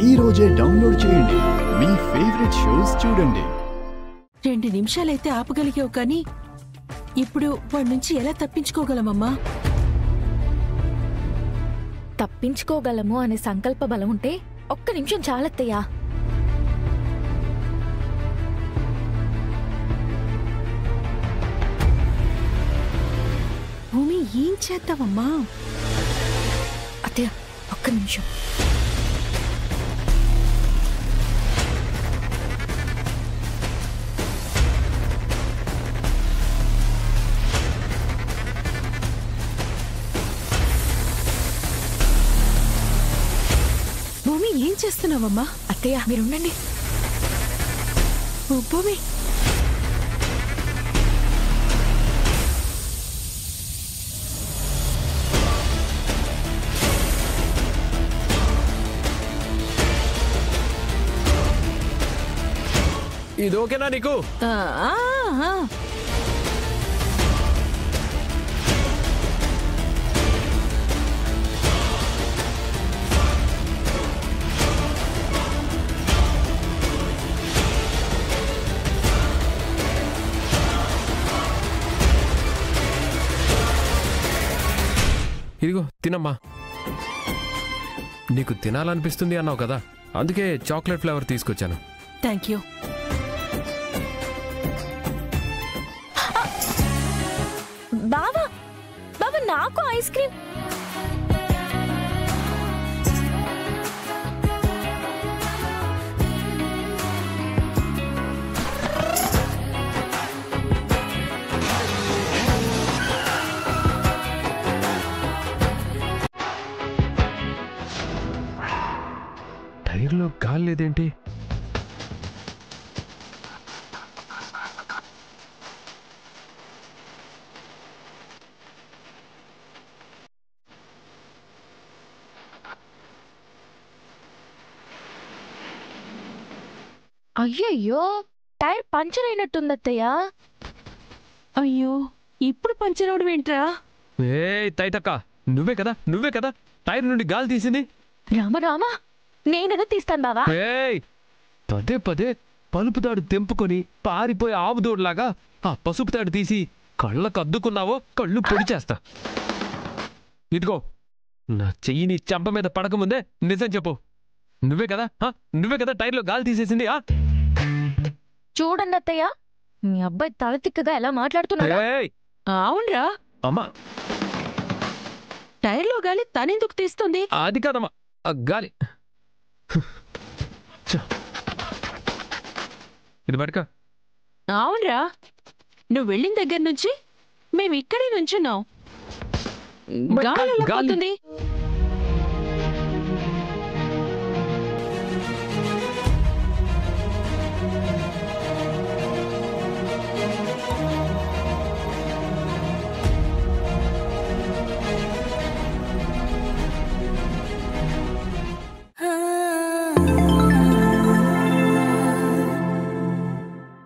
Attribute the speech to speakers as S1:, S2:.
S1: ఈ రోజే డౌన్లోడ్ చేయండి, మీ ఫేవరెట్ షోస్ చూడండి.
S2: 2 నిమిషాలైతే ఆపగలిగావు కానీ ఇప్పుడు వాడి నుంచి ఎలా తప్పించుకోగలమమ్మా?
S3: తప్పించుకోగలము అనే సంకల్ప బలం ఉంటే ఒక్క నిమిషం చాలత్తయ్యా.
S2: భూమి ఏం చేద్దామమ్మా?
S3: అత్తయ్య ఒక్క నిమిషం.
S2: భూమి ఏం చేస్తున్నావమ్మా?
S3: అత్తయ్య మీరుండండి.
S2: భూమి
S4: ఇది ఓకేనా నీకు? ఇదిగో తినమ్మా. నీకు తినాలనిపిస్తుంది అన్నావు కదా, అందుకే చాక్లెట్ ఫ్లేవర్ తీసుకొచ్చాను.
S2: Thank you.
S3: బావా బావా నాకు ఐస్ క్రీమ్.
S4: టైర్లో గాలి లేదేంటి?
S3: అయ్యయ్యో టైర్ పంచర్ అయినట్టుందత్తయ్యా.
S2: అయ్యో ఇప్పుడు పంచరవడం ఏంట్రా?
S4: ఏ తైతక్క, నువ్వే కదా టైర్ నుండి గాలి తీసింది.
S3: రామరామా నేనెలా తీస్తాను బావా?
S4: ఏయ్ పదే పదే పలుపు తాడు తెంపుకొని పారిపోయి ఆవుదోడులాగా ఆ పసుపు తాడు తీసి కళ్ళకు అద్దుకున్నావో కళ్ళు పొడి చేస్తా. ఇదిగో నా చెయ్యిని చెంప మీద పడకముందే నిజం చెప్పు. నువ్వే కదా టైర్లో గాలి తీసేసింది?
S3: చూడండి అత్తయ్య, మీ అబ్బాయి తల తిక్కగా ఎలా మాట్లాడుతున్నాడా?
S2: అవునరా
S4: అమ్మా,
S2: టైర్లో గాలి తనెందుకు తీస్తుంది?
S4: అది కాదమ్మా, ఆ గాలి ఇది పడక.
S2: అవునరా, నువ్వు వెళ్ళిన దగ్గర నుంచి మేము ఇక్కడే నుంచున్నాం. గాలి ఎలా పోతుంది?